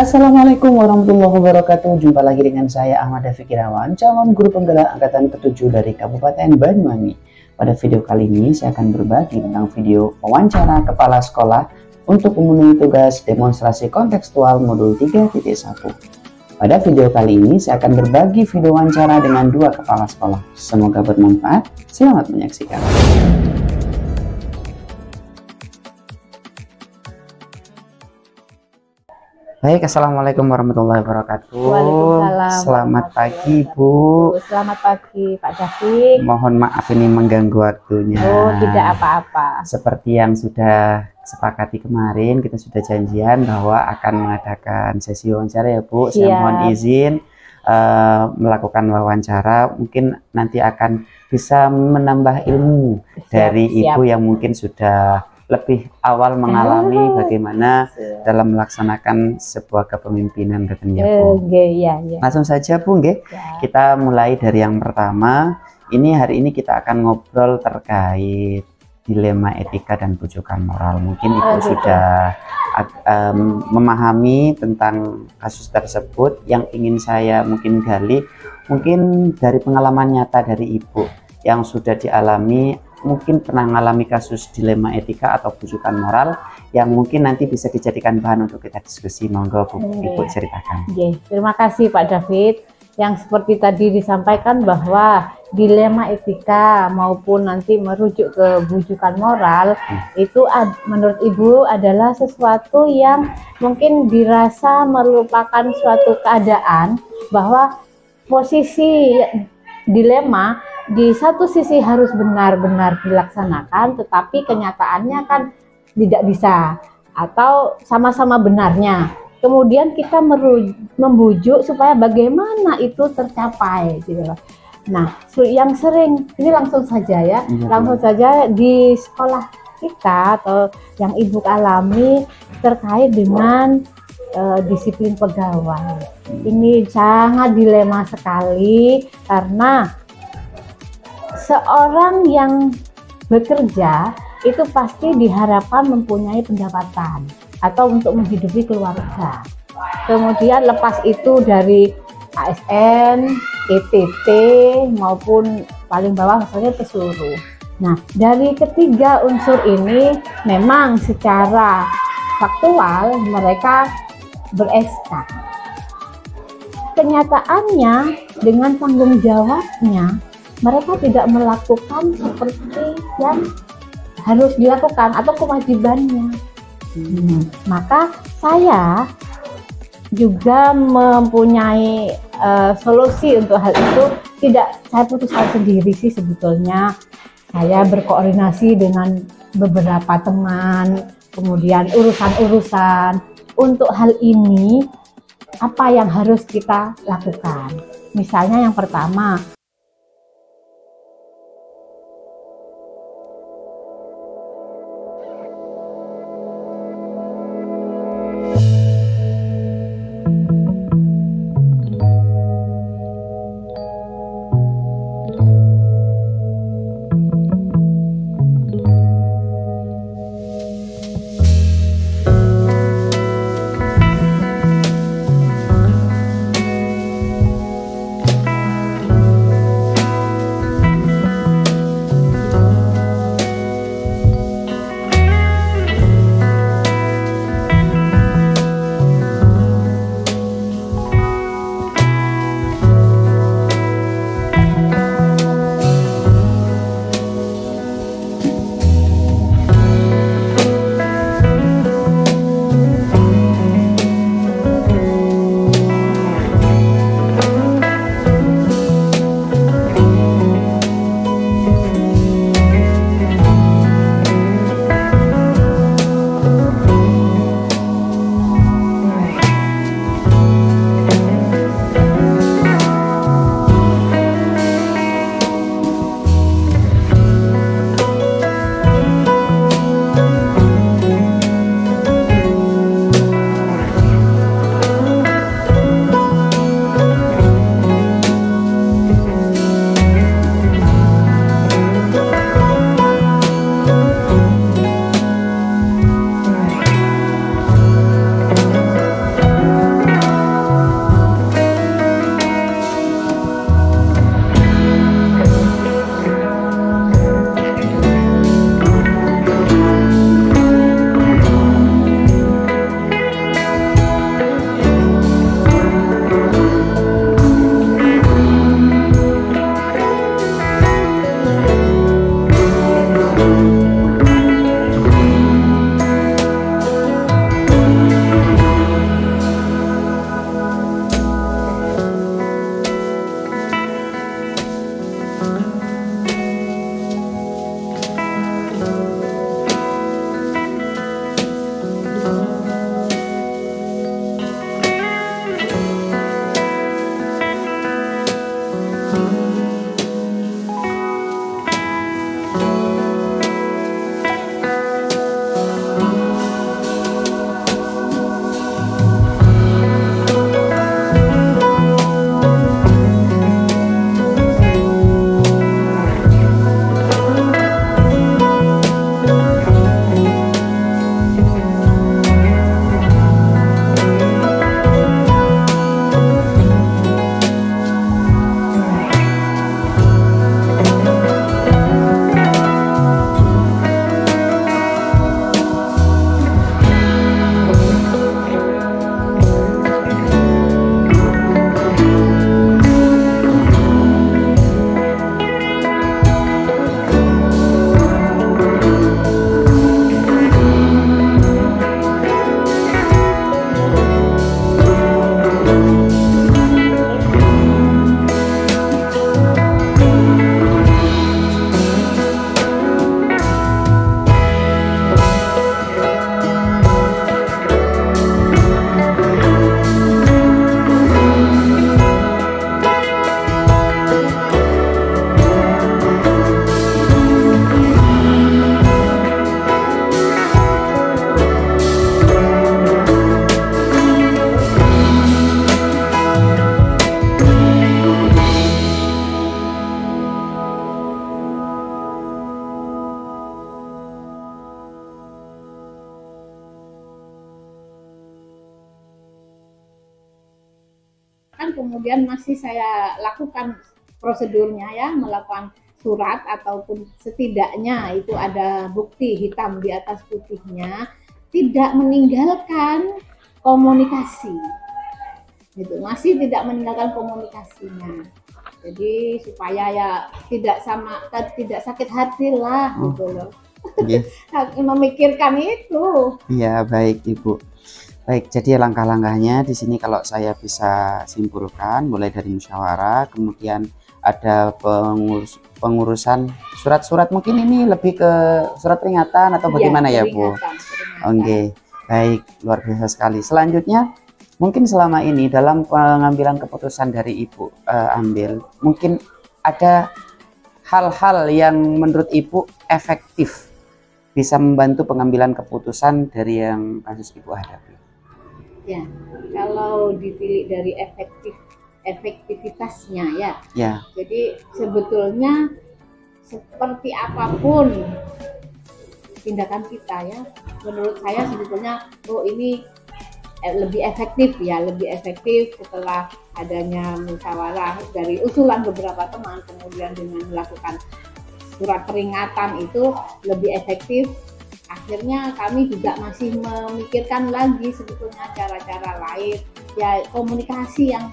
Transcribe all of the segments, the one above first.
Assalamualaikum warahmatullahi wabarakatuh. Jumpa lagi dengan saya Ahmad Dafiq Irawan, calon guru penggerak angkatan ke-7 dari Kabupaten Banyuwangi. Pada video kali ini saya akan berbagi tentang video wawancara kepala sekolah untuk memenuhi tugas demonstrasi kontekstual modul 3.1. Pada video kali ini saya akan berbagi video wawancara dengan dua kepala sekolah. Semoga bermanfaat. Selamat menyaksikan. Baik, assalamualaikum warahmatullahi wabarakatuh. Waalaikumsalam. Selamat pagi, Bu. Selamat pagi, Pak Dafiq. Mohon maaf ini mengganggu waktunya. Oh, tidak apa-apa. Seperti yang sudah sepakati kemarin, kita sudah janjian bahwa akan mengadakan sesi wawancara ya, Bu. Saya mohon izin melakukan wawancara. Mungkin nanti akan bisa menambah ilmu dari Ibu yang mungkin sudah lebih awal mengalami bagaimana dalam melaksanakan sebuah kepemimpinan katanya, Bu. Langsung saja, Bu, kita mulai dari yang pertama. Hari ini kita akan ngobrol terkait dilema etika dan bujukan moral. Mungkin Ibu sudah memahami tentang kasus tersebut. Yang ingin saya mungkin gali, mungkin dari pengalaman nyata dari Ibu yang sudah dialami, mungkin pernah mengalami kasus dilema etika atau bujukan moral yang mungkin nanti bisa dijadikan bahan untuk kita diskusi. Monggo, Bu, Ibu ceritakan. Terima kasih, Pak Dafiq. Yang seperti tadi disampaikan bahwa dilema etika maupun nanti merujuk ke bujukan moral itu menurut Ibu adalah sesuatu yang mungkin dirasa merupakan suatu keadaan bahwa posisi dilema di satu sisi harus benar-benar dilaksanakan, tetapi kenyataannya kan tidak bisa atau sama-sama benarnya. Kemudian kita membujuk supaya bagaimana itu tercapai gitu loh. Nah, yang sering ini langsung saja ya, langsung saja di sekolah kita atau yang Ibu alami terkait dengan disiplin pegawai. Ini sangat dilema sekali karena seorang yang bekerja itu pasti diharapkan mempunyai pendapatan atau untuk menghidupi keluarga. Kemudian lepas itu dari ASN, ETT maupun paling bawah misalnya pesuruh. Nah, dari ketiga unsur ini memang secara faktual mereka ber-SK. Kenyataannya dengan tanggung jawabnya mereka tidak melakukan seperti yang harus dilakukan atau kewajibannya. Maka saya juga mempunyai solusi untuk hal itu. Tidak saya putuskan sendiri sih sebetulnya. Saya berkoordinasi dengan beberapa teman, kemudian urusan-urusan. Untuk hal ini, apa yang harus kita lakukan? Misalnya yang pertama, kemudian masih saya lakukan prosedurnya ya, melakukan surat ataupun setidaknya itu ada bukti hitam di atas putihnya, tidak meninggalkan komunikasi. Gitu, masih tidak meninggalkan komunikasinya. Jadi supaya ya tidak sakit hati lah gitu loh. Yeah. Memikirkan itu. Iya, baik Ibu. Baik, jadi langkah-langkahnya di sini kalau saya bisa simpulkan mulai dari musyawarah, kemudian ada pengurusan surat-surat, mungkin ini lebih ke surat peringatan atau bagaimana ya Bu? Oke, baik, luar biasa sekali. Selanjutnya mungkin selama ini dalam pengambilan keputusan dari Ibu ambil, mungkin ada hal-hal yang menurut Ibu efektif bisa membantu pengambilan keputusan dari yang kasus Ibu hadapi. Ya, kalau dipilih dari efektivitasnya ya. Ya. Jadi sebetulnya seperti apapun tindakan kita ya, menurut saya sebetulnya ini lebih efektif ya, lebih efektif setelah adanya musyawarah dari usulan beberapa teman, kemudian dengan melakukan surat peringatan itu lebih efektif. Akhirnya kami juga masih memikirkan lagi sebetulnya cara-cara lain ya, komunikasi yang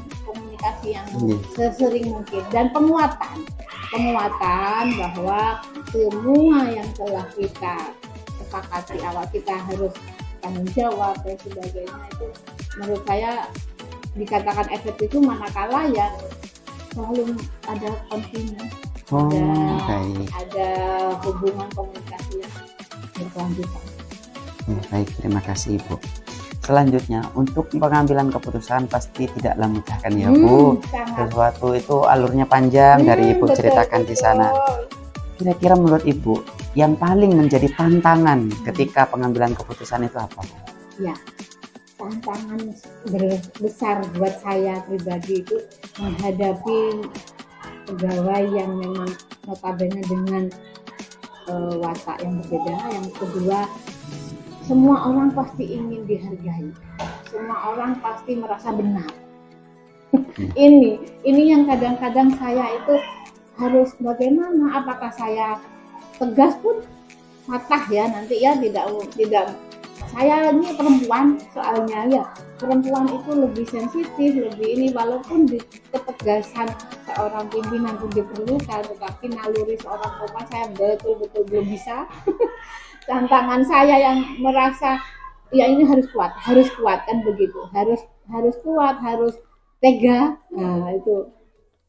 sesering mungkin, dan penguatan bahwa semua yang telah kita sepakati awal kita harus tanggung jawab dan sebagainya, itu menurut saya dikatakan efektif itu manakala ya selalu ada kontinus, ada hubungan komunikasi yang berkelanjutan. Baik, terima kasih Ibu. Selanjutnya untuk pengambilan keputusan pasti tidaklah mudah kan ya Bu. Sesuatu itu alurnya panjang dari Ibu ceritakan di sana. Kira-kira menurut Ibu yang paling menjadi tantangan ketika pengambilan keputusan itu apa? Ya, tantangan besar buat saya pribadi itu menghadapi pegawai yang memang notabene dengan watak yang berbeda. Yang kedua, semua orang pasti ingin dihargai, semua orang pasti merasa benar. Ini yang kadang-kadang saya itu harus bagaimana, apakah saya tegas pun patah ya nanti ya, tidak saya ini perempuan soalnya ya, perempuan itu lebih sensitif, lebih ini, walaupun di ketegasan seorang pimpinan pun diperlukan, tetapi naluri seorang perempuan saya betul-betul belum bisa. Tantangan saya yang merasa ya ini harus kuat kan begitu, harus kuat, harus tega. Nah,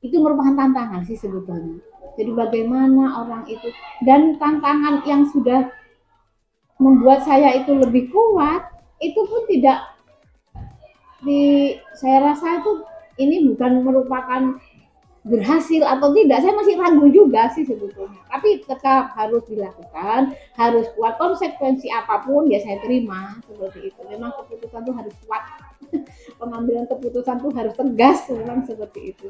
itu merupakan tantangan sih sebetulnya. Jadi bagaimana orang itu, dan tantangan yang sudah membuat saya itu lebih kuat itu pun tidak saya rasa itu ini bukan merupakan berhasil atau tidak, saya masih ragu juga sih sebetulnya, tapi tetap harus dilakukan, harus kuat, konsekuensi apapun ya saya terima seperti itu. Memang keputusan itu harus kuat, pengambilan keputusan itu harus tegas, memang seperti itu.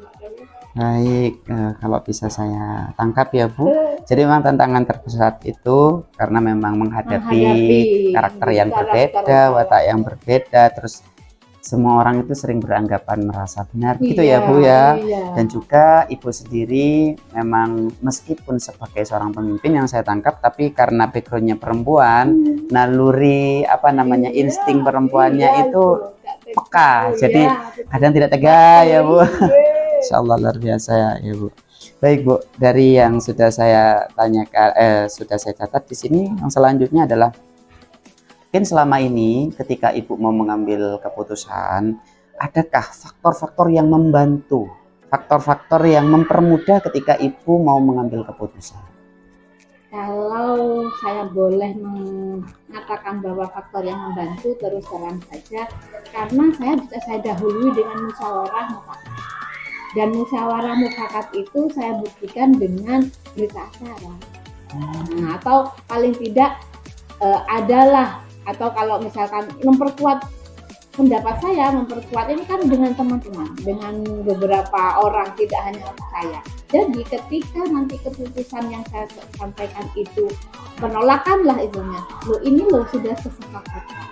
Baik, kalau bisa saya tangkap ya Bu, jadi memang tantangan terbesar itu karena memang menghadapi karakter yang berbeda, watak yang berbeda, terus semua orang itu sering beranggapan merasa benar gitu ya Bu ya. Dan juga Ibu sendiri memang meskipun sebagai seorang pemimpin yang saya tangkap, tapi karena backgroundnya perempuan, naluri insting perempuannya itu peka, jadi kadang tidak tega ya Bu. Insya Allah luar biasa ya Bu. Baik Bu, dari yang sudah saya tanyakan, sudah saya catat di sini, yang selanjutnya adalah mungkin selama ini ketika Ibu mau mengambil keputusan, adakah faktor-faktor yang membantu, faktor-faktor yang mempermudah ketika Ibu mau mengambil keputusan? Kalau saya boleh mengatakan bahwa faktor yang membantu, terus terang saja, karena saya dahului dengan musyawarah mufakat. Dan musyawarah mufakat itu saya buktikan dengan berita acara. Nah, atau paling tidak adalah, atau kalau misalkan memperkuat pendapat saya, memperkuat ini kan dengan teman-teman, dengan beberapa orang, tidak hanya saya. Jadi ketika nanti keputusan yang saya sampaikan itu penolakan lah ibunya, ini sudah kesepakatan,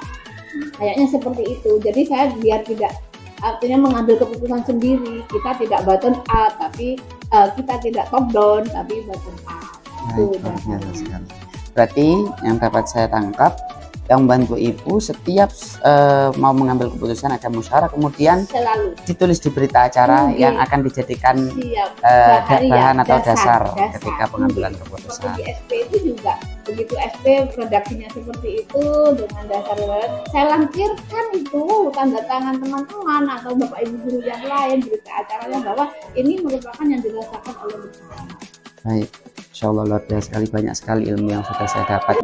kayaknya seperti itu. Jadi saya biar tidak artinya mengambil keputusan sendiri. Kita tidak bottom up, tapi kita tidak top down, tapi bottom up. Baik, luar biasa sekali. Berarti yang dapat saya tangkap, yang membantu ibu setiap mau mengambil keputusan ada musyawarah, kemudian Selalu ditulis di berita acara yang akan dijadikan bahan atau dasar ketika pengambilan keputusan. Seperti SP itu juga, begitu SP redaksinya seperti itu dengan dasar saya lampirkan itu tanda tangan teman-teman atau bapak ibu guru yang lain berita acaranya bahwa ini merupakan yang dirasakan oleh bersama. Baik, insya Allah luar biasa sekali, banyak sekali ilmu yang sudah saya dapat.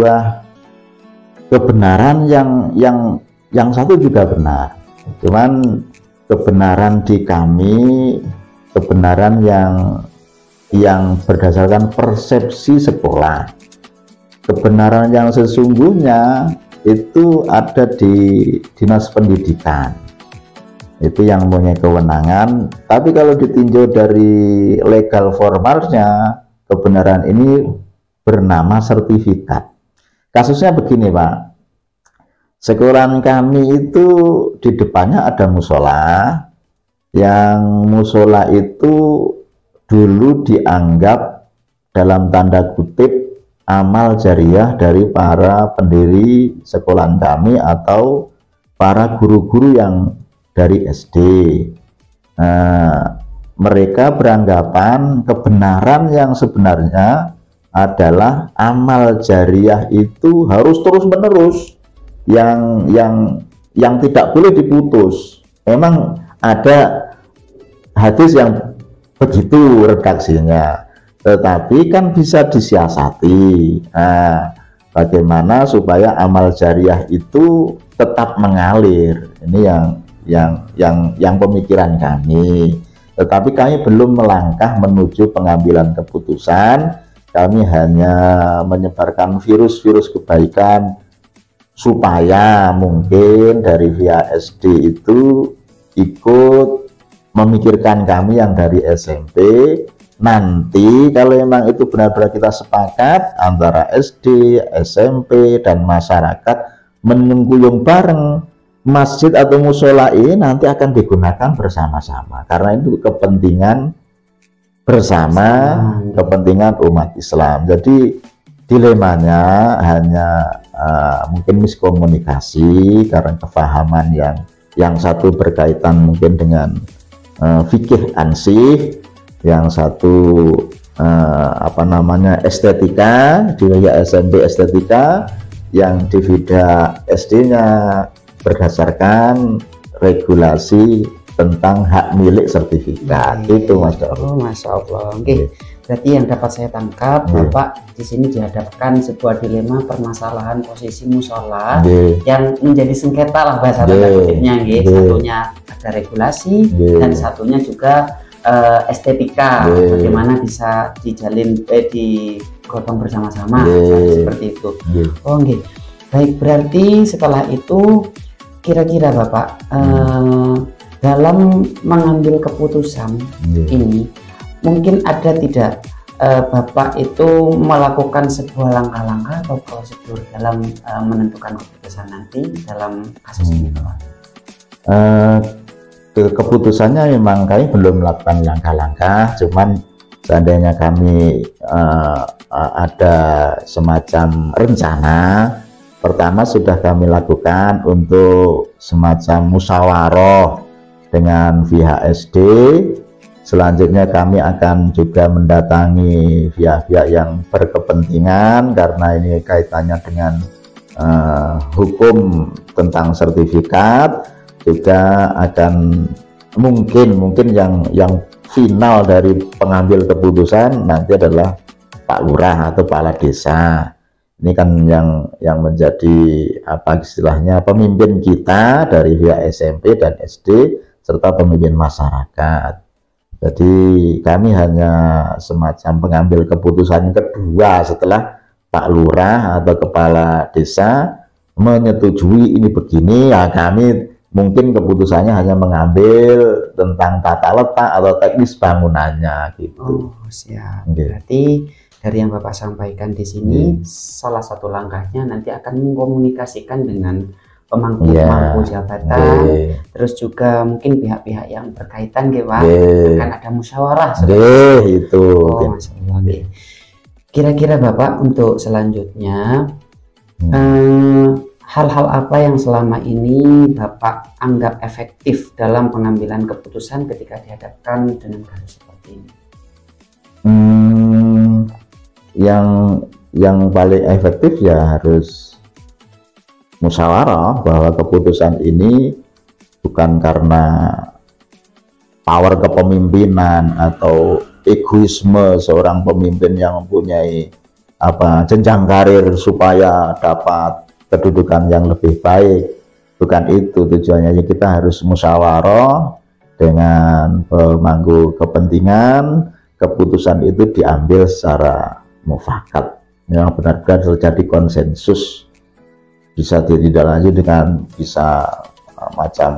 sebuah kebenaran yang satu juga benar, cuman kebenaran di kami, kebenaran yang berdasarkan persepsi sekolah. Kebenaran yang sesungguhnya itu ada di dinas pendidikan, itu yang punya kewenangan. Tapi kalau ditinjau dari legal formalnya, kebenaran ini bernama sertifikat. Kasusnya begini, Pak. Sekolahan kami itu di depannya ada musola, yang musola itu dulu dianggap dalam tanda kutip amal jariah dari para pendiri sekolahan kami atau para guru-guru yang dari SD. mereka beranggapan kebenaran yang sebenarnya adalah amal jariah itu harus terus-menerus, yang tidak boleh diputus. Memang ada hadis yang begitu redaksinya, tetapi kan bisa disiasati. Nah, bagaimana supaya amal jariah itu tetap mengalir? Ini yang pemikiran kami. Tetapi kami belum melangkah menuju pengambilan keputusan. Kami hanya menyebarkan virus-virus kebaikan supaya mungkin dari via SD itu ikut memikirkan kami yang dari SMP. Nanti kalau memang itu benar-benar kita sepakat antara SD, SMP, dan masyarakat mengguyung bareng, masjid atau musola ini nanti akan digunakan bersama-sama karena itu kepentingan bersama, kepentingan umat Islam. Jadi dilemanya hanya mungkin miskomunikasi karena kefahaman yang satu berkaitan mungkin dengan fikih ansih, yang satu estetika, di SMP estetika, yang di Vida SD-nya berdasarkan regulasi tentang hak milik sertifikat. Itu Mas Dok. Oh, Masya Allah. Oke. Berarti yang dapat saya tangkap, Bapak di sini dihadapkan sebuah dilema permasalahan posisi musola yang menjadi sengketa lah bahasa tanda kutipnya. Satunya ada regulasi dan satunya juga estetika. Bagaimana bisa dijalin digotong bersama-sama seperti itu. Oh, nggih. Baik, berarti setelah itu kira-kira Bapak dalam mengambil keputusan ini mungkin ada tidak Bapak itu melakukan sebuah langkah-langkah atau prosedur dalam menentukan keputusan nanti dalam kasus ini Bapak? Keputusannya memang kami belum melakukan langkah-langkah, cuman seandainya kami ada semacam rencana, pertama sudah kami lakukan untuk semacam musyawarah dengan pihak SD. Selanjutnya kami akan juga mendatangi pihak-pihak yang berkepentingan karena ini kaitannya dengan hukum tentang sertifikat. Juga akan mungkin yang final dari pengambil keputusan nanti adalah Pak Lurah atau Kepala Desa. Ini kan yang menjadi apa istilahnya pemimpin kita dari pihak SMP dan SD serta pemimpin masyarakat. Jadi kami hanya semacam pengambil keputusan kedua setelah Pak Lurah atau Kepala Desa menyetujui ini begini, ya kami mungkin keputusannya hanya mengambil tentang tata letak atau teknis bangunannya gitu. Oh, siap. Berarti dari yang Bapak sampaikan di sini salah satu langkahnya nanti akan mengkomunikasikan dengan pemangku jabatan, terus juga mungkin pihak-pihak yang berkaitan Pak, akan ada musyawarah itu. Oh, Masya Allah. Kira-kira Bapak untuk selanjutnya hal-hal apa yang selama ini Bapak anggap efektif dalam pengambilan keputusan ketika dihadapkan dengan kasus seperti ini? Yang paling efektif ya harus musyawarah, bahwa keputusan ini bukan karena power kepemimpinan atau egoisme seorang pemimpin yang mempunyai jenjang karir supaya dapat kedudukan yang lebih baik. Bukan itu tujuannya. Kita harus musyawarah dengan pemangku kepentingan, keputusan itu diambil secara mufakat, yang benar-benar terjadi konsensus, bisa ditindaklanjuti dengan bisa macam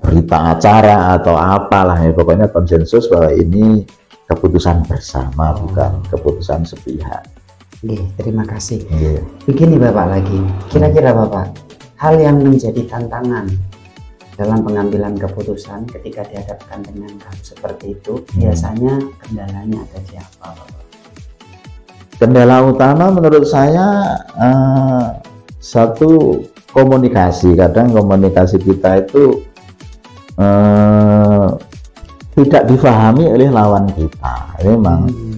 berita acara atau apalah ya, pokoknya konsensus bahwa ini keputusan bersama, bukan keputusan sepihak. Terima kasih. Begini Bapak lagi, kira-kira Bapak, hal yang menjadi tantangan dalam pengambilan keputusan ketika dihadapkan dengan kasus seperti itu, biasanya kendalanya ada di apa Bapak? Kendala utama menurut saya satu komunikasi. Kadang komunikasi kita itu tidak difahami oleh lawan kita. Ini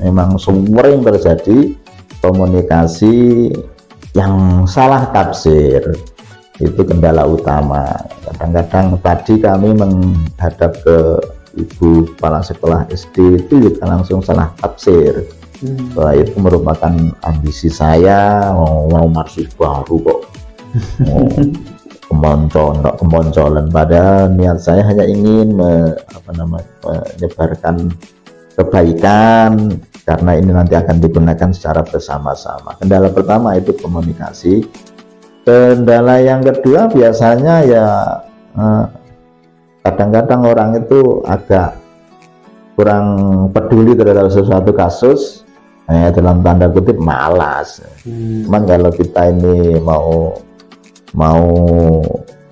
memang sering terjadi komunikasi yang salah tafsir. Itu kendala utama. Kadang-kadang tadi kami menghadap ke ibu kepala sekolah SD itu juga langsung salah tafsir. Bahwa itu merupakan ambisi saya, mau marsis baru kok. Kemoncolan, padahal niat saya hanya ingin menyebarkan kebaikan, karena ini nanti akan digunakan secara bersama-sama. Kendala pertama itu komunikasi. Kendala yang kedua biasanya ya kadang-kadang orang itu agak kurang peduli terhadap sesuatu kasus, dalam tanda kutip malas. Cuman kalau kita ini mau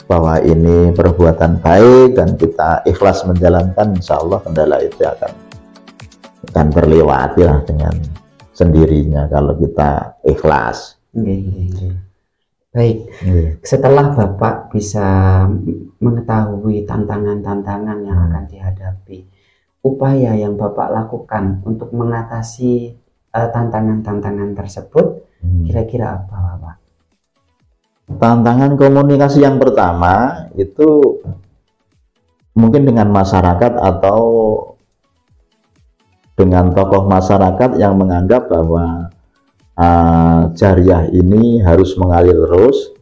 bahwa ini perbuatan baik dan kita ikhlas menjalankan, insya Allah kendala itu akan terlewati lah dengan sendirinya kalau kita ikhlas. Baik, setelah Bapak bisa mengetahui tantangan-tantangan yang akan dihadapi, upaya yang Bapak lakukan untuk mengatasi tantangan-tantangan tersebut kira-kira apa, Bapak? Tantangan komunikasi yang pertama itu mungkin dengan masyarakat atau dengan tokoh masyarakat yang menganggap bahwa jariah ini harus mengalir terus.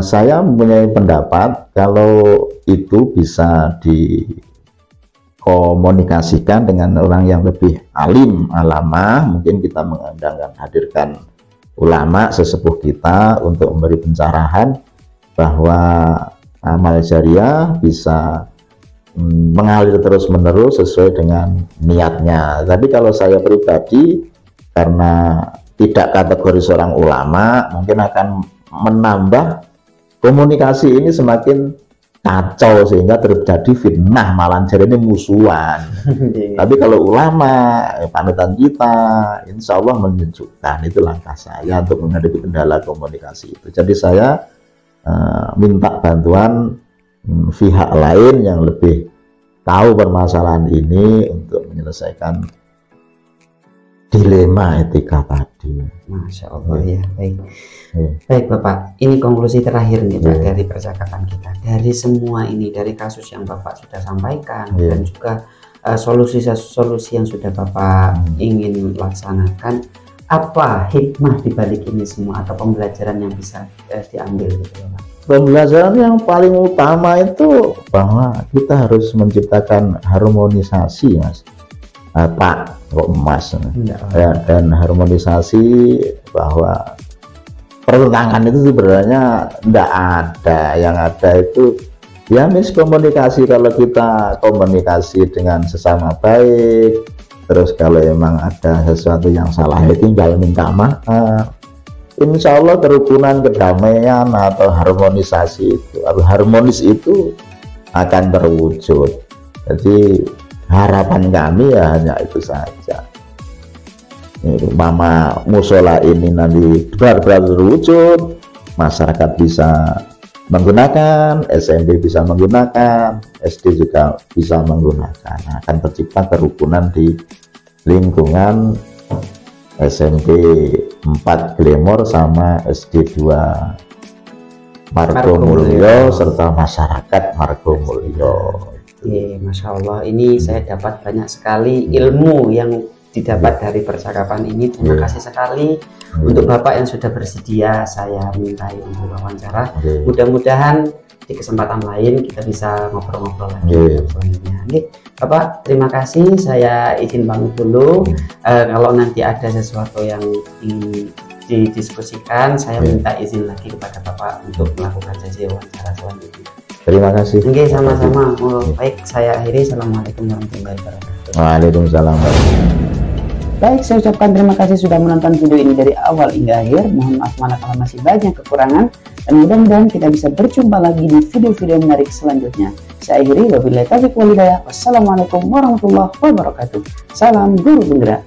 Saya mempunyai pendapat kalau itu bisa dikomunikasikan dengan orang yang lebih alim, alamah. Mungkin kita mengundangkan, hadirkan ulama sesepuh kita untuk memberi pencerahan bahwa amal jariah bisa mengalir terus-menerus sesuai dengan niatnya. Tapi kalau saya pribadi, karena tidak kategori seorang ulama, mungkin akan menambah komunikasi ini semakin kacau sehingga terjadi fitnah, malah jadi ini musuhan. Tapi kalau ulama, panutan kita, insya Allah menunjukkan. Itu langkah saya untuk menghadapi kendala komunikasi itu. Jadi saya minta bantuan pihak lain yang lebih tahu permasalahan ini untuk menyelesaikan dilema etika tadi. Masya Allah, ya. Baik Bapak, ini konklusi terakhir nih Pak dari percakapan kita. Dari semua ini, dari kasus yang Bapak sudah sampaikan dan juga solusi-solusi yang sudah Bapak ingin laksanakan, apa hikmah dibalik ini semua atau pembelajaran yang bisa diambil gitu Bapak? Pembelajaran yang paling utama itu bahwa kita harus menciptakan harmonisasi, Mas. Pak kok Mas ya, dan harmonisasi bahwa pertentangan itu sebenarnya tidak ada. Yang ada itu ya miskomunikasi. Kalau kita komunikasi dengan sesama baik, terus kalau emang ada sesuatu yang salah ya tinggal minta maaf, insya Allah kerukunan, kedamaian atau harmonisasi itu atau harmonis itu akan terwujud. Jadi harapan kami ya hanya itu saja. Mama musola ini nanti benar-benar terwujud, masyarakat bisa menggunakan, SMP bisa menggunakan, SD juga bisa menggunakan. Akan tercipta kerukunan di lingkungan SMP 4 Glemor sama SD 2 Margomulyo serta masyarakat Margomulyo. Masya Allah, ini saya dapat banyak sekali ilmu yang didapat dari percakapan ini. Terima kasih sekali untuk Bapak yang sudah bersedia saya mintai untuk wawancara. Mudah-mudahan di kesempatan lain kita bisa ngobrol-ngobrol lagi selanjutnya. Bapak, terima kasih. Saya izin pamit dulu. Kalau nanti ada sesuatu yang ingin didiskusikan, saya minta izin lagi kepada Bapak untuk melakukan sesi wawancara selanjutnya. Terima kasih. Oke, sama-sama. Baik, saya akhiri. Assalamualaikum warahmatullahi wabarakatuh. Waalaikumsalam. Baik, saya ucapkan terima kasih sudah menonton video ini dari awal hingga akhir. Mohon maaf manakala masih banyak kekurangan, dan mudah-mudahan kita bisa berjumpa lagi di video-video menarik selanjutnya. Saya akhiri, wabillahi taufiq wal hidayah. Wassalamualaikum warahmatullahi wabarakatuh. Salam guru penggerak.